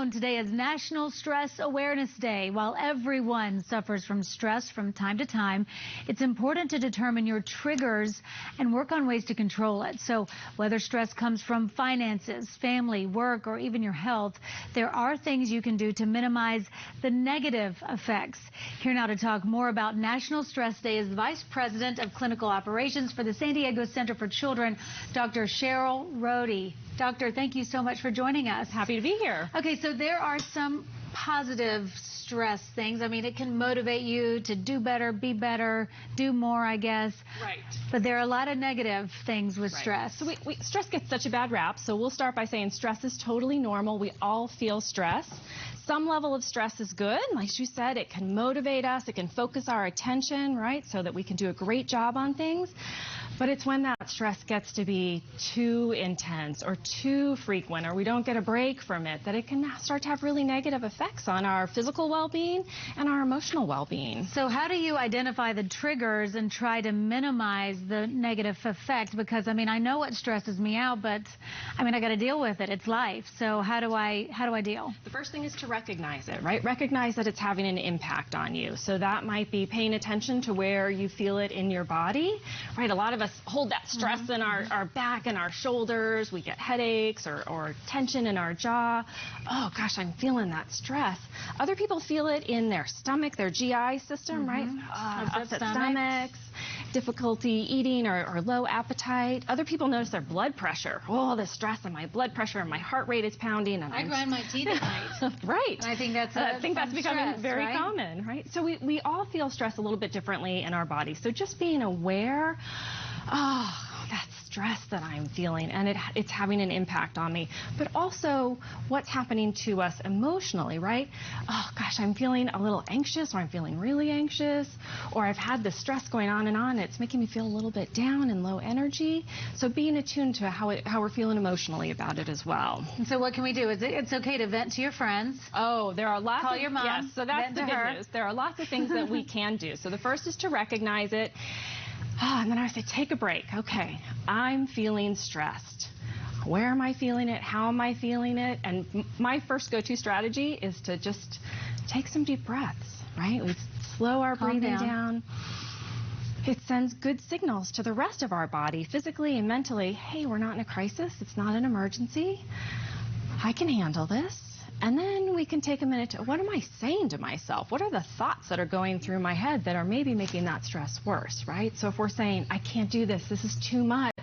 known, today is National Stress Awareness Day. While everyone suffers from stress from time to time, it's important to determine your triggers and work on ways to control it. So whether stress comes from finances, family, work, or even your health, there are things you can do to minimize the negative effects. Here now to talk more about National Stress Day is Vice President of Clinical Operations for the San Diego Center for Children, Dr. Cheryl Rohde. Doctor, thank you so much for joining us. Happy to be here. Okay, so there are some positive stress things. I mean, it can motivate you to do better, be better, do more, I guess. Right. But there are a lot of negative things with stress. So stress gets such a bad rap, so we'll start by saying stress is totally normal. We all feel stress. Some level of stress is good. Like you said, it can motivate us, it can focus our attention, right, so that we can do a great job on things. But it's when that stress gets to be too intense or too frequent, or we don't get a break from it, that it can start to have really negative effects on our physical well-being and our emotional well-being. So how do you identify the triggers and try to minimize the negative effect? Because, I mean, I know what stresses me out, but, I mean, I got to deal with it. It's life. So how do I deal? The first thing is to recognize it, right? Recognize that it's having an impact on you. So that might be paying attention to where you feel it in your body, right? A lot of us hold that stress in our back and our shoulders. We get headaches or tension in our jaw. Oh gosh, I'm feeling that stress. Other people feel it in their stomach, their GI system, right? Upset stomachs, difficulty eating or low appetite. Other people notice their blood pressure. Oh, the stress and my blood pressure and my heart rate is pounding. And I grind my teeth at night. Right. And I think that's becoming stress, very right? common, right? So we all feel stress a little bit differently in our bodies. So just being aware, oh, that stress that I'm feeling, and it's having an impact on me. But also what's happening to us emotionally, right? Oh gosh, I'm feeling a little anxious, or I'm feeling really anxious, or I've had this stress going on and it's making me feel a little bit down and low energy. So being attuned to how we're feeling emotionally about it as well. And so what can we do? It's okay to vent to your friends. Oh, there are lots Call your mom. Yes, so that's the good news. There are lots of things that we can do. So the first is to recognize it. And then I say, take a break. Okay, I'm feeling stressed. Where am I feeling it? How am I feeling it? And my first go-to strategy is to just take some deep breaths, right? We slow our breathing down. It sends good signals to the rest of our body, physically and mentally. Hey, we're not in a crisis. It's not an emergency. I can handle this. And then we can take a minute to, what am I saying to myself? What are the thoughts that are going through my head that are maybe making that stress worse, right? So if we're saying, I can't do this, this is too much,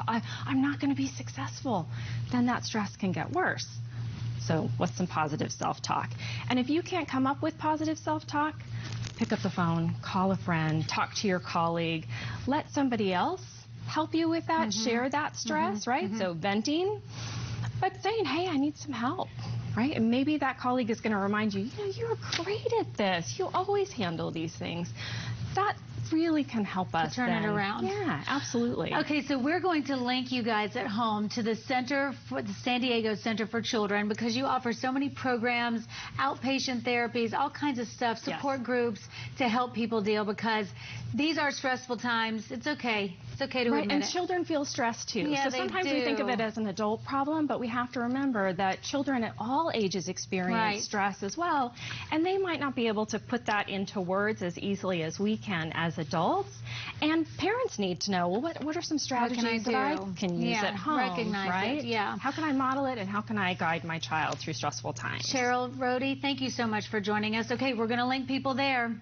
I'm not going to be successful, then that stress can get worse. So what's some positive self-talk? And if you can't come up with positive self-talk, pick up the phone, call a friend, talk to your colleague, let somebody else help you with that, share that stress, right? So venting, but saying, hey, I need some help. Right? And maybe that colleague is going to remind you, you're great at this. You always handle these things. That really can help us turn it around. Yeah, absolutely. Okay, so we're going to link you guys at home to the San Diego Center for Children, because you offer so many programs, outpatient therapies, all kinds of stuff, support groups to help people deal, because these are stressful times. It's okay. It's okay to admit and it. children feel stressed too. Yeah, so sometimes we think of it as an adult problem, but we have to remember that children at all ages experience stress as well, and they might not be able to put that into words as easily as we can as adults. And parents need to know, well, what are some strategies that I can use at home? Recognize it, How can I model it, and how can I guide my child through stressful times? Cheryl Rohde, thank you so much for joining us. Okay, we're going to link people there.